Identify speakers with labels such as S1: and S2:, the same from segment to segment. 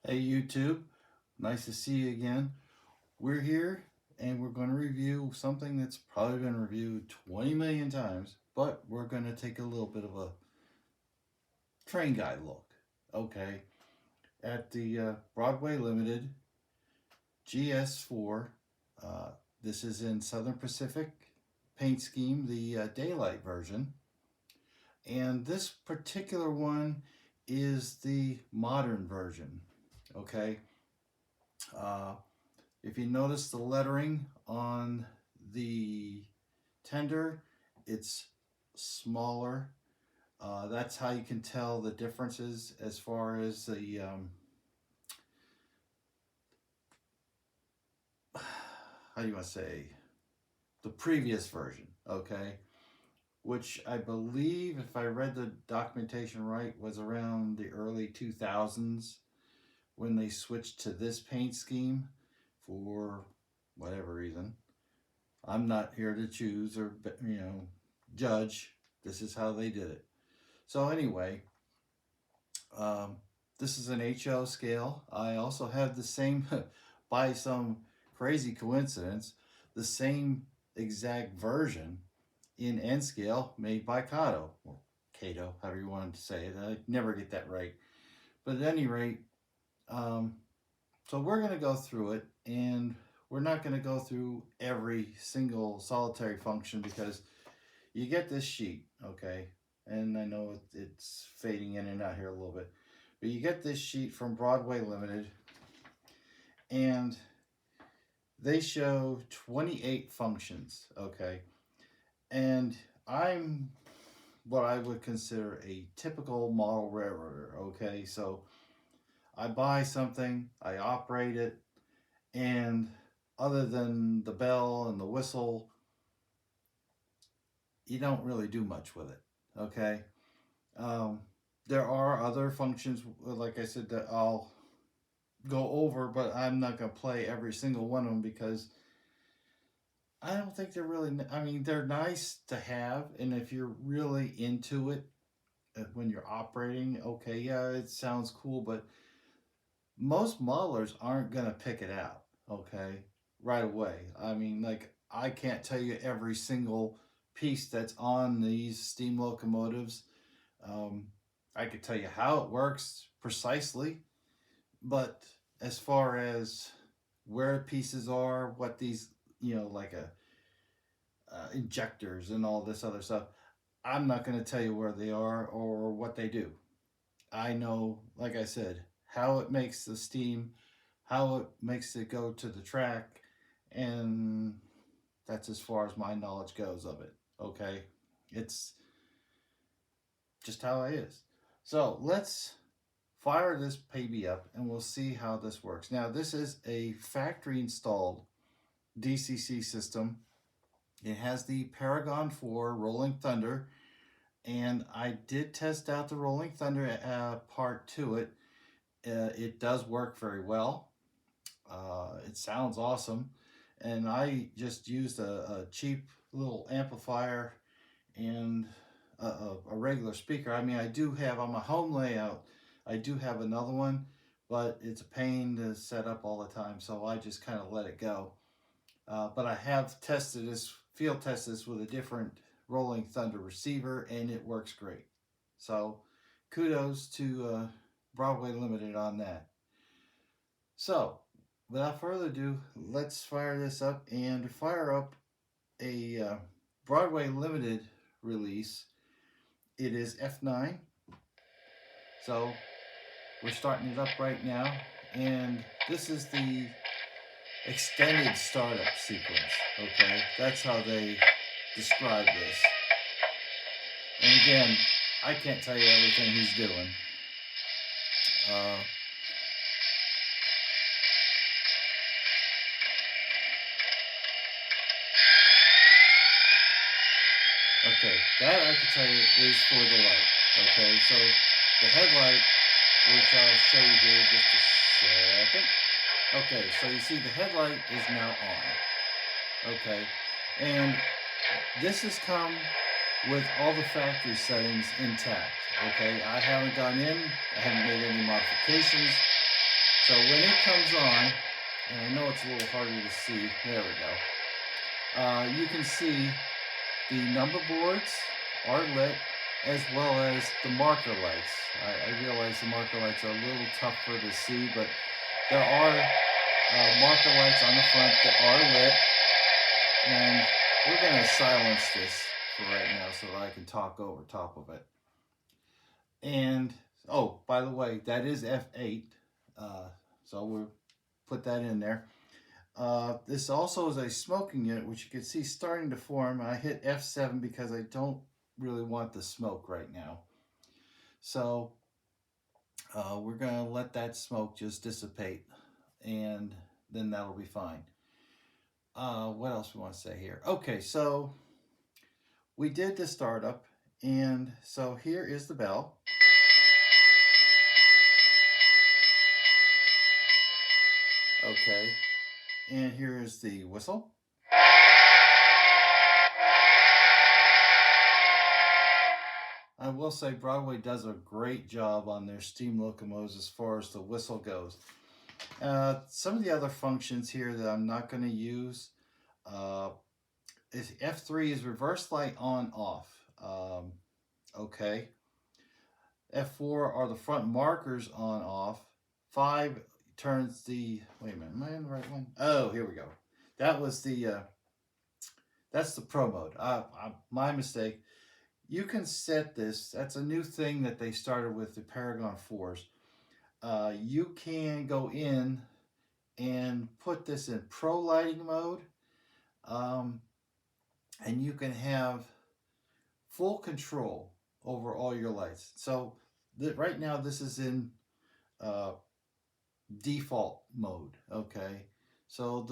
S1: Hey YouTube, nice to see you again. We're here and we're going to review something that's probably been reviewed 20 million times, but we're going to take a little bit of a train guide look. Okay, at the Broadway Limited GS4. Uh, this is in Southern Pacific paint scheme, the Daylight version. And this particular one is the modern version. Okay, uh, if you notice the lettering on the tender, it's smaller. That's how you can tell the differences as far as the how do you want to say, the previous version. Okay, which I believe, if I read the documentation right, was around the early 2000s when they switched to this paint scheme for whatever reason. I'm not here to choose or judge. This is how they did it. So anyway, um, this is an HO scale. I also have the same, by some crazy coincidence, the same exact version in N scale made by Kato, or Kato, however you wanted to say it. I never get that right. But at any rate, um, so we're going to go through it, and we're not going to go through every single solitary function because you get this sheet, okay? And I know it's fading in and out here a little bit, but you get this sheet from Broadway Limited, and they show 28 functions, okay? And I'm what I would consider a typical model railroader, okay? So I buy something, I operate it, and other than the bell and the whistle, you don't really do much with it, okay? Um, there are other functions, like I said, that I'll go over, but I'm not going to play every single one of them because I don't think they're really, I mean, they're nice to have. And if you're really into it when you're operating, okay, yeah, it sounds cool, but most modelers aren't going to pick it out, okay, right away. I mean, like, I can't tell you every single piece that's on these steam locomotives. Um, I could tell you how it works precisely, but as far as where pieces are, what these, like a injectors and all this other stuff, I'm not going to tell you where they are or what they do. I know, like I said, how it makes the steam, how it makes it go to the track, and that's as far as my knowledge goes of it. Okay, it's just how it is. So let's fire this baby up and we'll see how this works. Now, this is a factory installed DCC system. It has the Paragon 4 Rolling Thunder, and I did test out the Rolling Thunder part to it. It does work very well. It sounds awesome, and I just used a cheap little amplifier and a regular speaker. I mean, I do have on my home layout, I do have another one, but it's a pain to set up all the time, so I just kind of let it go. But I have tested this, field tested this with a different Rolling Thunder receiver, and it works great. So kudos to Broadway Limited on that. So without further ado, let's fire this up and fire up a Broadway Limited release. It is F9. So we're starting it up right now, and this is the extended startup sequence. Okay, that's how they describe this. And again, I can't tell you everything he's doing. Uh, okay, that I can tell you is for the light. Okay, so the headlight, which I'll show you here just a second. Okay, so you see the headlight is now on. Okay, and this has come with all the factory settings intact. Okay, I haven't gone in, I haven't made any modifications. So when it comes on, and I know it's a little harder to see, there we go. You can see the number boards are lit, as well as the marker lights. I realize the marker lights are a little tougher to see, but there are marker lights on the front that are lit. And we're going to silence this for right now so that I can talk over top of it. And, oh, by the way, that is F8. So we'll put that in there. This also is a smoking unit, which you can see starting to form. I hit F7 because I don't really want the smoke right now. So we're going to let that smoke just dissipate, and then that'll be fine. What else we want to say here? Okay, so we did the startup, and so here is the bell. Okay, and here is the whistle. I will say Broadway does a great job on their steam locomotives as far as the whistle goes. Some of the other functions here that I'm not going to use, is F3 is reverse light on off. Okay. F4 are the front markers on off. 5 turns the, wait a minute, am I in the right one? Oh, here we go. That was the, that's the pro mode. My mistake. You can set this, that's a new thing that they started with the Paragon 4s. You can go in and put this in pro lighting mode, and you can have full control over all your lights. So right now this is in default mode. Okay, so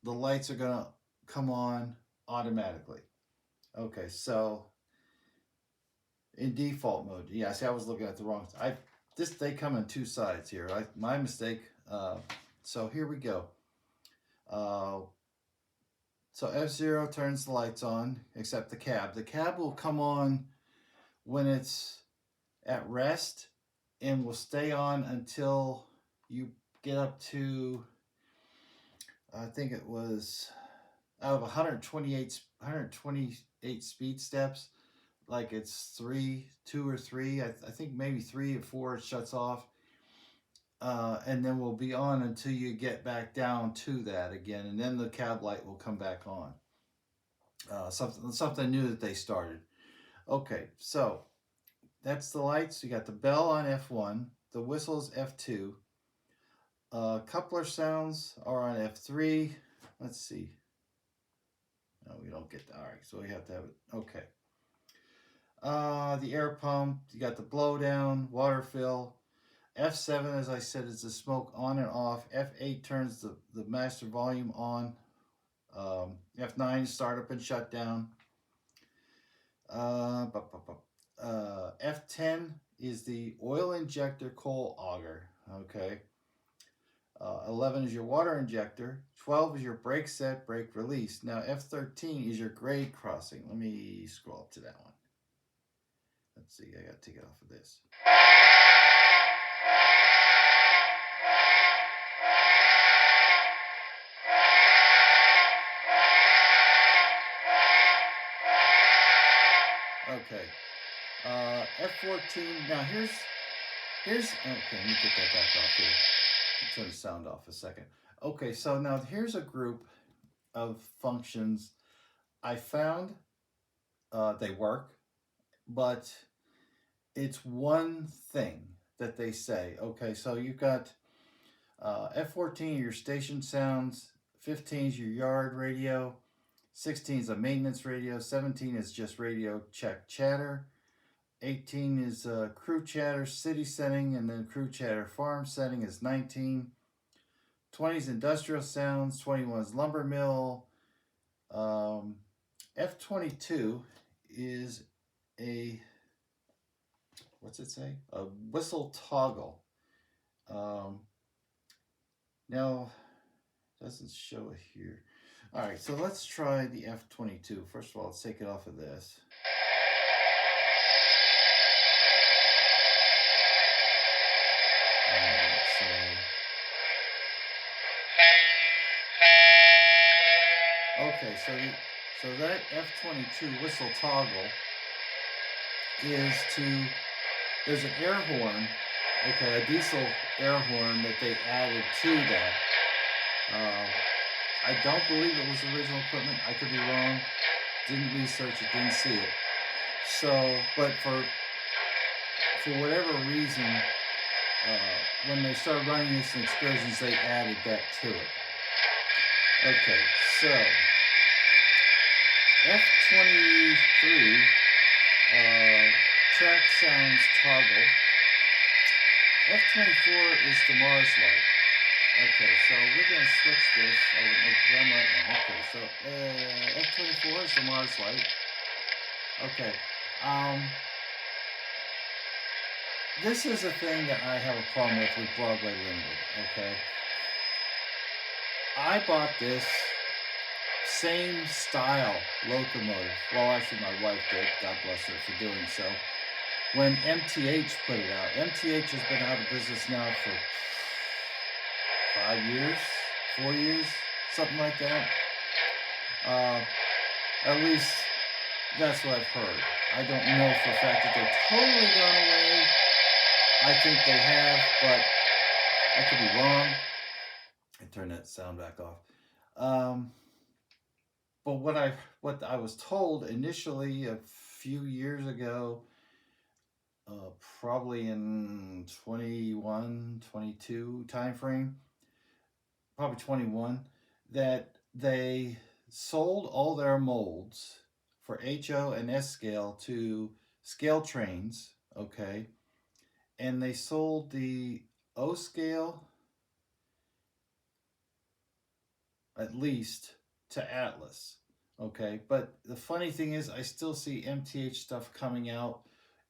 S1: the lights are gonna come on automatically. Okay, so in default mode, yeah. See, I was looking at the wrong. They come in two sides here. My mistake. So here we go. So F0 turns the lights on, except the cab. The cab will come on when it's at rest, and will stay on until you get up to, I think it was, out of 128 speed steps, like it's 2 or 3. I think maybe 3 or 4 it shuts off. And then we'll be on until you get back down to that again, and then the cab light will come back on. Something new that they started. Okay, so that's the lights. You got the bell on F1, the whistle's F2. Coupler sounds are on F3. Let's see. No, we don't get that. All right, so we have to have it. Okay. The air pump, you got the blowdown, water fill. F7, as I said, is the smoke on and off. F8 turns the master volume on. F9, startup and shutdown. F10 is the oil injector coal auger. Okay. 11 is your water injector. 12 is your brake set, brake release. Now F13 is your grade crossing. Let me scroll up to that one. Let's see, I gotta take it off of this. Okay. F14. Now here's okay. Let me get that back off here. Turn the sound off a second. Okay, so now here's a group of functions I found. They work, but it's one thing that they say. Okay, so you've got F14 your station sounds, 15 is your yard radio, 16 is a maintenance radio, 17 is just radio check chatter, 18 is crew chatter city setting, and then crew chatter farm setting is 19. 20 is industrial sounds, 21 is lumber mill. F22 is a, what's it say? A whistle toggle. Now, doesn't show it here. All right, so let's try the F22. First of all, let's take it off of this. so that F22 whistle toggle is to, there's an air horn, okay, a diesel air horn that they added to that. I don't believe it was original equipment. I could be wrong. Didn't research it, didn't see it. So, but for whatever reason, when they started running this in excursions, they added that to it. Okay, so F23 track sounds toggle. F24 is the Mars light. Okay, so we're going to switch this. Okay, so F24 is the Mars light. Okay. This is a thing that I have a problem with Broadway Limited, okay? I bought this same style locomotive. Well, actually my wife did, God bless her for doing so. When MTH put it out. MTH has been out of business now for 5 years, 4 years, something like that. At least that's what I've heard. I don't know for a fact that they've totally gone away. I think they have, but I could be wrong. I turn that sound back off. But what I was told initially a few years ago, probably in 21, 22 time frame, probably 21, that they sold all their molds for HO and S scale to scale trains, okay, and they sold the O scale at least to Atlas, okay. But the funny thing is, I still see MTH stuff coming out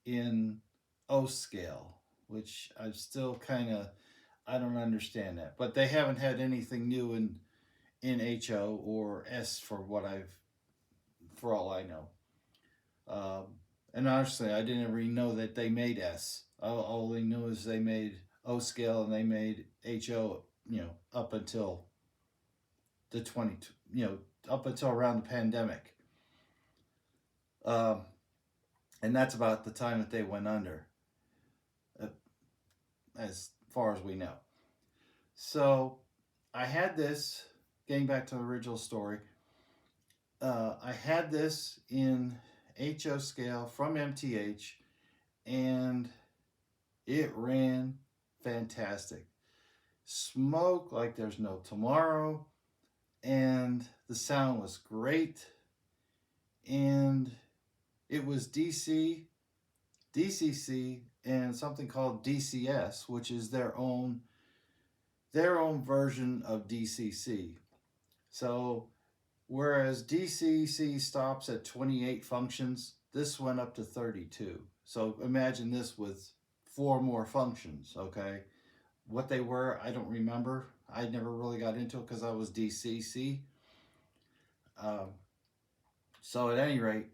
S1: in O scale, which I'm still kind of, I don't understand that. But they haven't had anything new in HO or S for all I know. And honestly, I didn't really know that they made S. All they knew is they made O scale and they made HO, up until the up until around the pandemic. And that's about the time that they went under, as far as we know. So I had this, getting back to the original story, I had this in HO scale from MTH, and it ran fantastic. Smoke like there's no tomorrow, and the sound was great, and it was DC, DCC, and something called DCS, which is their own version of DCC. So whereas DCC stops at 28 functions, this went up to 32. So imagine this with 4 more functions, okay? What they were, I don't remember. I never really got into it because I was DCC. So at any rate,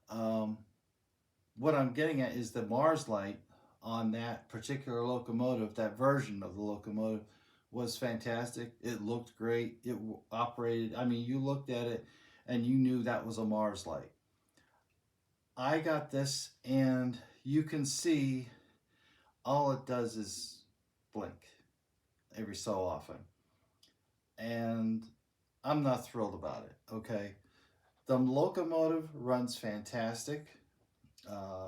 S1: what I'm getting at is the Mars light on that particular locomotive, that version of the locomotive, was fantastic. It looked great. It operated. I mean, you looked at it and you knew that was a Mars light. I got this, and you can see all it does is blink every so often. And I'm not thrilled about it, okay? The locomotive runs fantastic.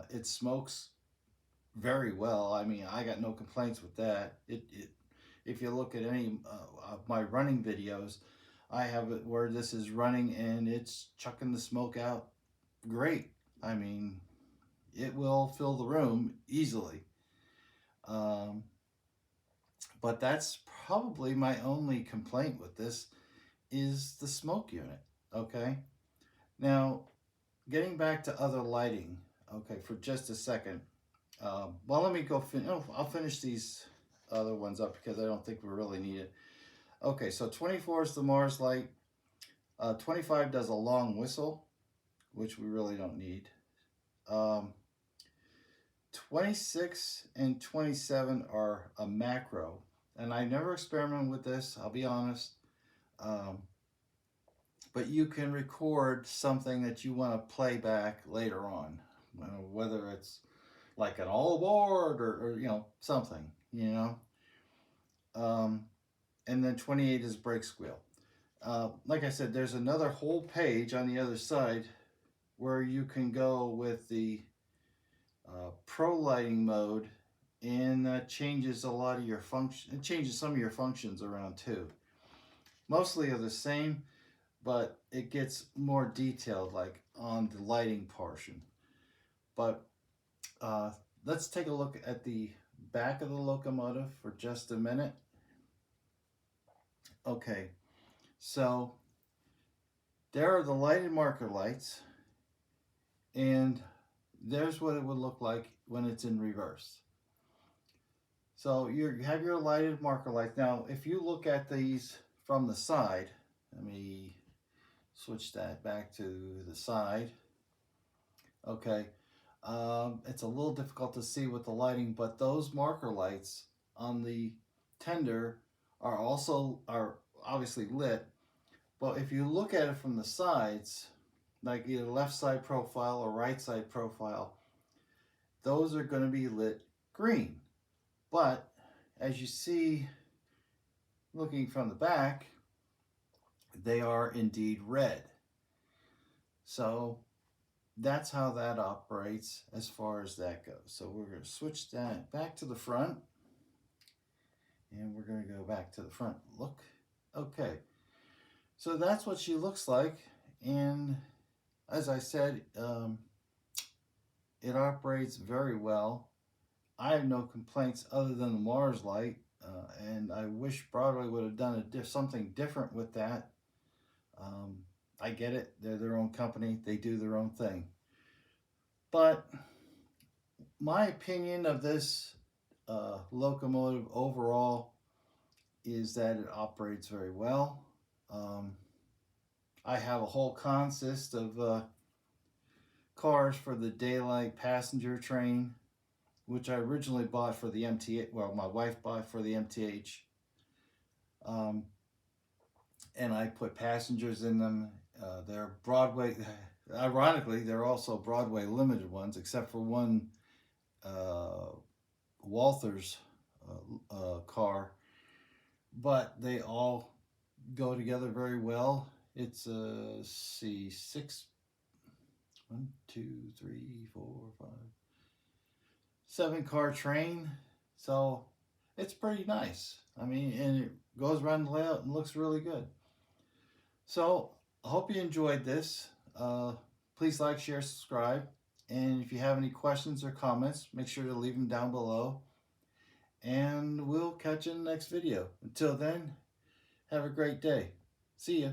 S1: It smokes very well. I mean, I got no complaints with that. If you look at any of my running videos, I have it where this is running and it's chucking the smoke out great. I mean, it will fill the room easily. But that's probably my only complaint with this is the smoke unit, okay? Now, getting back to other lighting, okay, for just a second. Well, let me go I'll finish these other ones up because I don't think we really need it. Okay, so 24 is the Mars light. 25 does a long whistle, which we really don't need. 26 and 27 are a macro, and I never experimented with this, I'll be honest. but you can record something that you want to play back later on, whether it's like an all aboard or something, um, and then 28 is brake squeal. Like I said, there's another whole page on the other side where you can go with the pro lighting mode, and that changes a lot of your function. It changes some of your functions around too. Mostly are the same, but it gets more detailed, like on the lighting portion. But uh, let's take a look at the back of the locomotive for just a minute. Okay, so there are the lighted marker lights, and there's what it would look like when it's in reverse. So you have your lighted marker lights. Now, if you look at these from the side, let me switch that back to the side. Okay, it's a little difficult to see with the lighting, but those marker lights on the tender are obviously lit. But if you look at it from the sides, like either left side profile or right side profile, those are going to be lit green. But as you see, looking from the back, they are indeed red. So that's how that operates as far as that goes. So we're going to switch that back to the front, and we're going to go back to the front. Look. Okay. So that's what she looks like. And as I said, it operates very well. I have no complaints other than the Mars light, and I wish Broadway would have done something different with that. I get it. They're their own company. They do their own thing. But my opinion of this locomotive overall is that it operates very well. I have a whole consist of cars for the Daylight passenger train, which I originally bought for the MTH. Well, my wife bought for the MTH. And I put passengers in them. They're Broadway. Ironically, they're also Broadway limited ones, except for one Walther's car. But they all go together very well. It's a C6. 1, 2, 3, 4, 5, 7-car train. So it's pretty nice. I mean, and it goes around the layout and looks really good. So I hope you enjoyed this. Please like, share, subscribe. And if you have any questions or comments, make sure to leave them down below. And we'll catch you in the next video. Until then, have a great day. See ya.